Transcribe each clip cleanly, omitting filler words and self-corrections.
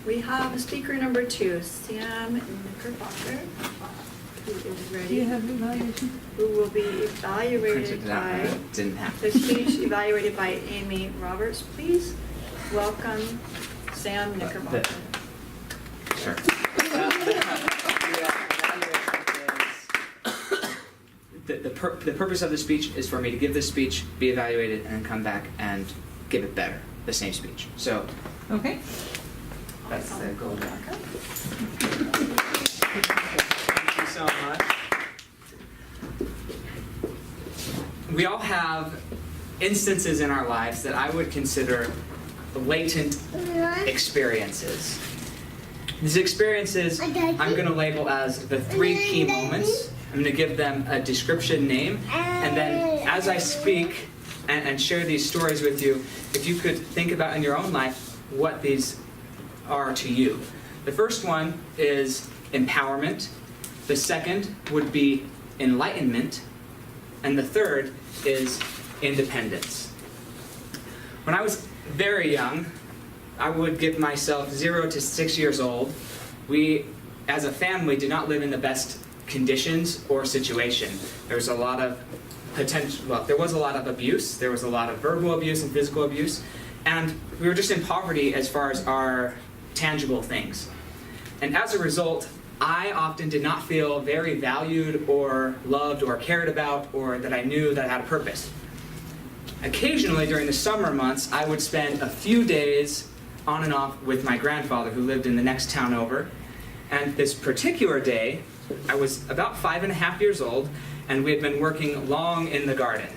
We have speaker number 2, Sam Knickerbocker, who is Do you ready, have the evaluation? who will be evaluated Printed it out, by, but didn't have the it. speech evaluated by Amy Roberts. Please welcome Sam Knickerbocker. Sure. The purpose of the speech is for me to give this speech, be evaluated, and then come back and give it better, the same speech. So Okay. that's the goal. Welcome. Thank you so much. We all have instances in our lives that I would consider latent experiences. These experiences I'm going to label as the 3 key moments. I'm going to give them a description name, and then as I speak and share these stories with you, if you could think about in your own life what these are to you. The first one is empowerment. The second would be enlightenment. And the third is independence. When I was very young, I would give myself 0 to 6 years old. We, as a family, did not live in the best conditions or situation. There was a lot of there was a lot of abuse. There was a lot of verbal abuse and physical abuse. And we were just in poverty as far as our tangible things. And as a result, I often did not feel very valued or loved or cared about, or that I knew that I had a purpose. Occasionally during the summer months, I would spend a few days on and off with my grandfather who lived in the next town over. And this particular day, I was about 5.5 years old, and we had been working long in the garden,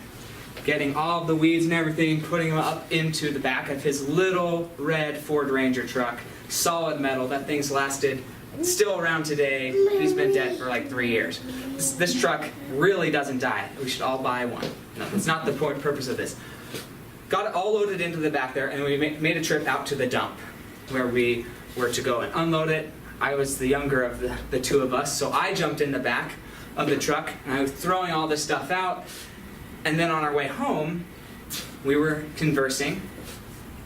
getting all the weeds and everything, putting them up into the back of his little red Ford Ranger truck, solid metal. That thing's lasted, still around today. He's been dead for like 3 years. This truck really doesn't die. We should all buy one. No, that's not the purpose of this. Got it all loaded into the back there, and we made a trip out to the dump where we were to go and unload it. I was the younger of the 2 of us, so I jumped in the back of the truck, and I was throwing all this stuff out. And then on our way home, we were conversing,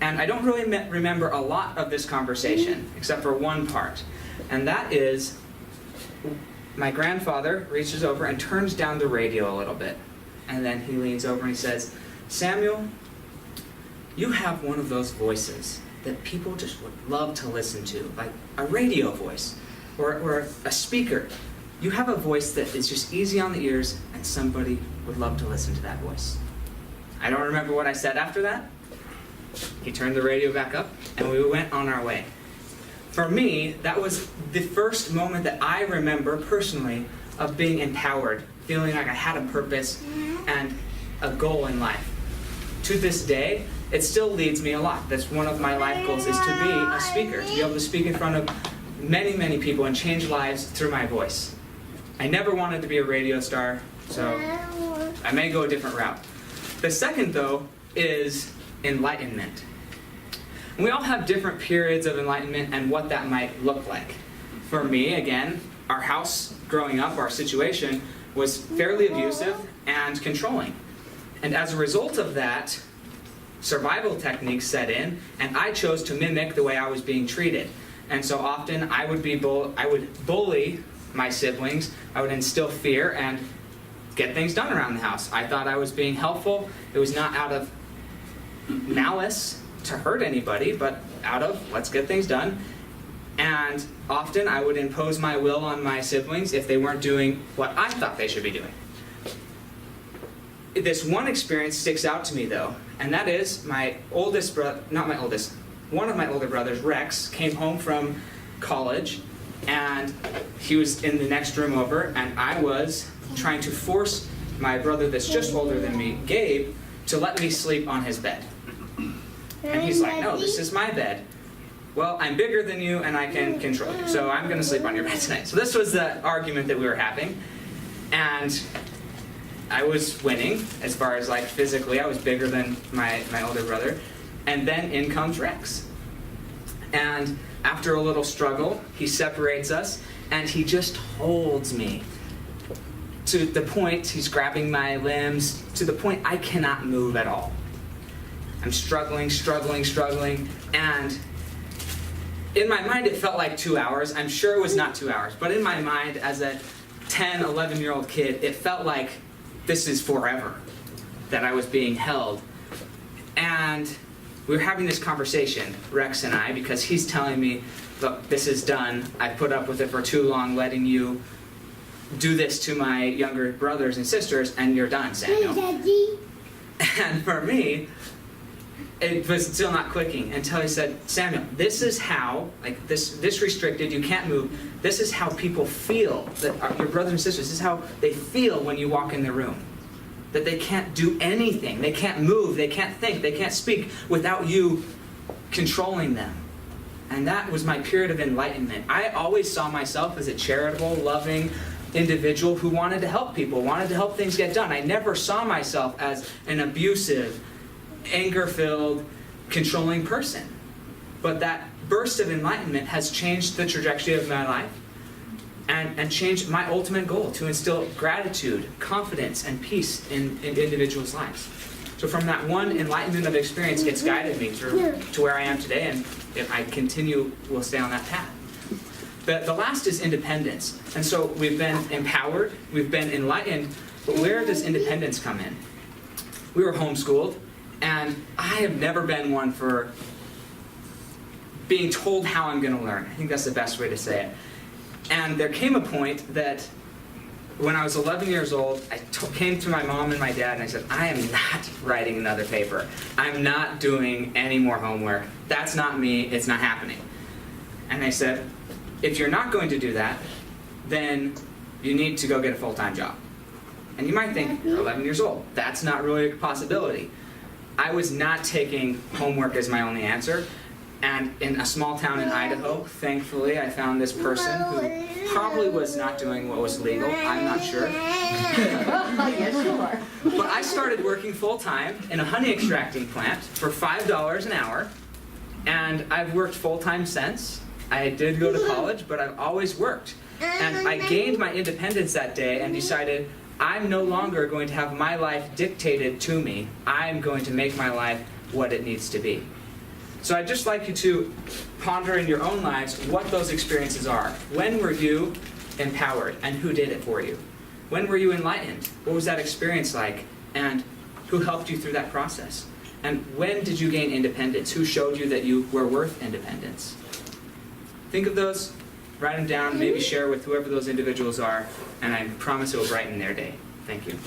and I don't really remember a lot of this conversation, except for one part. And that is, my grandfather reaches over and turns down the radio a little bit. And then he leans over and he says, "Samuel, you have one of those voices that people just would love to listen to, like a radio voice or a speaker. You have a voice that is just easy on the ears, and somebody would love to listen to that voice." I don't remember what I said after that. He turned the radio back up, and we went on our way. For me, that was the first moment that I remember personally of being empowered, feeling like I had a purpose and a goal in life. To this day, it still leads me a lot. That's one of my life goals, is to be a speaker, to be able to speak in front of many, many people and change lives through my voice. I never wanted to be a radio star, so I may go a different route. The second, though, is enlightenment. And we all have different periods of enlightenment and what that might look like. For me, again, our house growing up, our situation, was fairly abusive and controlling. And as a result of that, survival techniques set in, and I chose to mimic the way I was being treated. And so often I would bully my siblings, I would instill fear and get things done around the house. I thought I was being helpful. It was not out of malice to hurt anybody, but out of let's get things done. And often I would impose my will on my siblings if they weren't doing what I thought they should be doing. This one experience sticks out to me though, and that is my oldest brother, not my oldest, one of my older brothers, Rex, came home from college, and he was in the next room over, and I was trying to force my brother that's just older than me, Gabe, to let me sleep on his bed. And he's like, "No, this is my bed." "Well, I'm bigger than you and I can control you, so I'm going to sleep on your bed tonight." So this was the argument that we were having, and I was winning as far as like physically. I was bigger than my older brother. And then in comes Rex. And after a little struggle, he separates us, and he just holds me to the point, he's grabbing my limbs, to the point I cannot move at all. I'm struggling, and in my mind, it felt like 2 hours. I'm sure it was not 2 hours, but in my mind, as a 10, 11-year-old kid, it felt like this is forever that I was being held. And we were having this conversation, Rex and I, because he's telling me, look, this is done. I put up with it for too long, letting you do this to my younger brothers and sisters, and you're done, Samuel. And for me, it was still not clicking until he said, Samuel, this is how, like this restricted, you can't move, this is how people feel, that your brothers and sisters, this is how they feel when you walk in the room. That they can't do anything, they can't move, they can't think, they can't speak without you controlling them. And that was my period of enlightenment. I always saw myself as a charitable, loving individual who wanted to help people, wanted to help things get done. I never saw myself as an abusive, anger-filled, controlling person. But that burst of enlightenment has changed the trajectory of my life and changed my ultimate goal to instill gratitude, confidence, and peace in individuals' lives. So from that one enlightenment of experience, it's guided me through to where I am today, and if I continue, will stay on that path. The last is independence. And so we've been empowered, we've been enlightened, but where does independence come in? We were homeschooled, and I have never been one for being told how I'm going to learn. I think that's the best way to say it. And there came a point that when I was 11 years old, I came to my mom and my dad and I said, I am not writing another paper. I'm not doing any more homework. That's not me. It's not happening. And they said, if you're not going to do that, then you need to go get a full-time job. And you might think, you're 11 years old. That's not really a possibility. I was not taking homework as my only answer. And in a small town in Idaho, thankfully, I found this person who probably was not doing what was legal. I'm not sure. Yes, you are. But I started working full-time in a honey extracting plant for $5 an hour. And I've worked full-time since. I did go to college, but I've always worked. And I gained my independence that day and decided I'm no longer going to have my life dictated to me. I'm going to make my life what it needs to be. So I'd just like you to ponder in your own lives what those experiences are. When were you empowered, and who did it for you? When were you enlightened? What was that experience like, and who helped you through that process? And when did you gain independence? Who showed you that you were worth independence? Think of those, write them down, maybe share with whoever those individuals are, and I promise it will brighten their day. Thank you.